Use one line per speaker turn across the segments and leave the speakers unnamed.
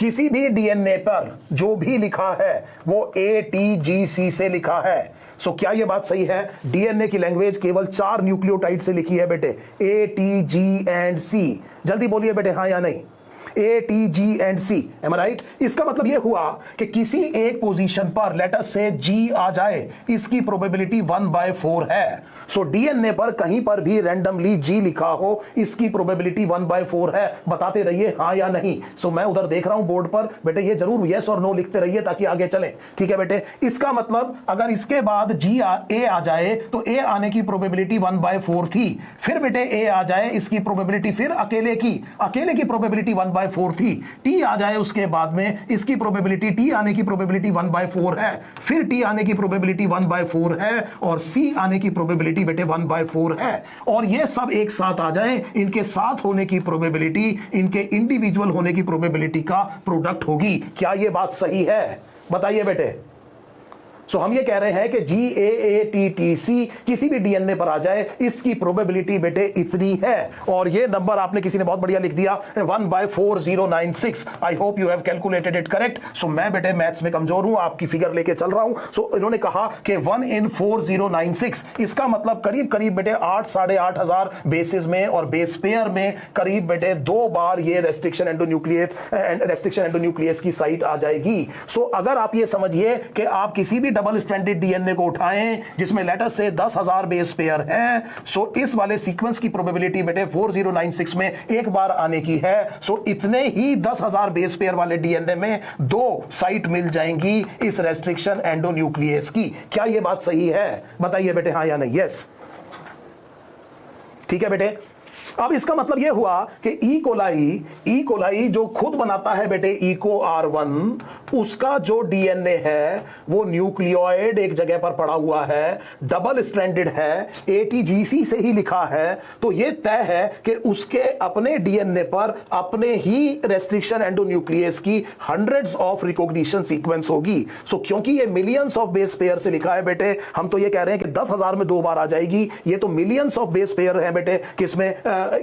किसी भी डीएनए पर जो भी लिखा है वो ATGC से लिखा है। सो क्या ये बात सही है? डीएनए की लैंग्वेज केवल 4 न्यूक्लियोटाइड से लिखी है बेटे, A, T, G and C। जल्दी बोलिए बेटे हाँ या नहीं। A, T, G and C, am I right? इसका मतलब यह हुआ कि किसी एक पोजीशन पर लेट अस से G आ जाए, इसकी प्रोबेबिलिटी 1/4 है। सो डीएनए पर कहीं पर भी रैंडमली G लिखा हो, इसकी प्रोबेबिलिटी 1/4 है। बताते रहिए हाँ या नहीं। सो मैं उधर देख रहा हूं बोर्ड पर, बेटे ये जरूर यस और नो लिखते रहिए ताकि आगे चले। ठीक है बेटे? इसका मतलब अगर इसके बाद A आ जाए तो A आने की प्रोबेबिलिटी 1/4 थी, फिर बेटे A आ जाए, इसकी प्रोबेबिलिटी फिर अकेले की प्रोबेबिलिटी 1/4 थी, T आ जाए उसके बाद में, इसकी प्रोबेबिलिटी T आने की प्रोबेबिलिटी 1/4 है, फिर T आने की प्रोबेबिलिटी 1/4 है और C आने की प्रोबेबिलिटी बेटे 1/4 है। और ये सब एक साथ आ जाए, इनके साथ होने की प्रोबेबिलिटी इनके इंडिविजुअल होने की प्रोबेबिलिटी का प्रोडक्ट होगी। क्या ये बात सही है? बताइए बेटे। सो हम ये कह रहे हैं कि GAATTC किसी भी डीएनए पर आ जाए, इसकी प्रोबेबिलिटी बेटे इतनी है। और ये नंबर आपने किसी ने बहुत बढ़िया लिख दिया 1/4096। I hope you have calculated it correct. So मैं बेटे मैथ्स में कमजोर हूं, आपकी फिगर लेके चल रहा हूं। सो इन्होंने कहा कि 1 in 4096, इसका मतलब करीब करीब बेटे 8,500 बेसिस में और बेस पेयर में करीब बेटे 2 बार ये रेस्ट्रिक्शन एंडोन्यूक्लियस की साइट आ जाएगी। सो अगर आप ये समझिए कि आप किसी भी डबल स्ट्रैंडेड डीएनए को उठाएं जिसमें लेटस से 10,000 बेस पेयर हैं, सो इस वाले सीक्वेंस की प्रोबेबिलिटी बेटे 4096 में एक बार आने की है। सो इतने ही 10,000 बेस पेयर वाले डीएनए में 2 साइट मिल जाएंगी इस रेस्ट्रिक्शन एंडोन्यूक्लियस की। क्या यह बात सही है? बताइए बेटे हाँ या नहीं। यस, ठीक है बेटे। अब इसका मतलब यह हुआ कि ई कोलाई जो खुद बनाता है बेटे इको R1, उसका जो डीएनए है वो न्यूक्लियोइड एक जगह पर पड़ा हुआ है, डबल स्ट्रैंडेड है, ATGC से ही लिखा है। तो यह तय है कि उसके अपने डीएनए पर अपने ही रेस्ट्रिक्शन एंडोन्यूक्लियस की हंड्रेड्स ऑफ रिकॉग्निशन सीक्वेंस होगी। सो क्योंकि ये मिलियंस ऑफ बेस पेयर से लिखा है बेटे, हम तो ये कह रहे हैं कि 10,000 में 2 बार आ जाएगी। ये तो मिलियंस ऑफ बेस पेयर है बेटे, किसमें?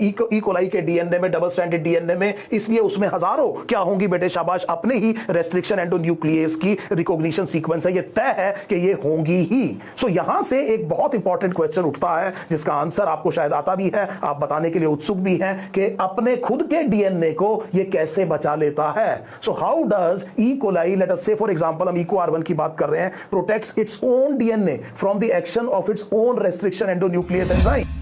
ई कोलाई के डीएनए में, डबल स्ट्रैंडेड डीएनए में, इसलिए उसमें हजारों क्या होंगी बेटे? शाबाश, अपने ही रेस्ट्रिक्शन एंडोन्यूक्लियस की रिकॉग्निशन सीक्वेंस है। ये तय है कि ये होंगी ही। सो यहां से एक बहुत इंपॉर्टेंट क्वेश्चन उठता है जिसका आंसर आपको शायद आता भी है, आप बताने के लिए उत्सुक भी हैं कि अपने खुद के डीएनए को ये कैसे बचा लेता है। So how does E coli, let us से फॉर एग्जांपल हम इको R1 की बात कर रहे हैं, protects its own DNA from the action of its own restriction endonuclease enzyme.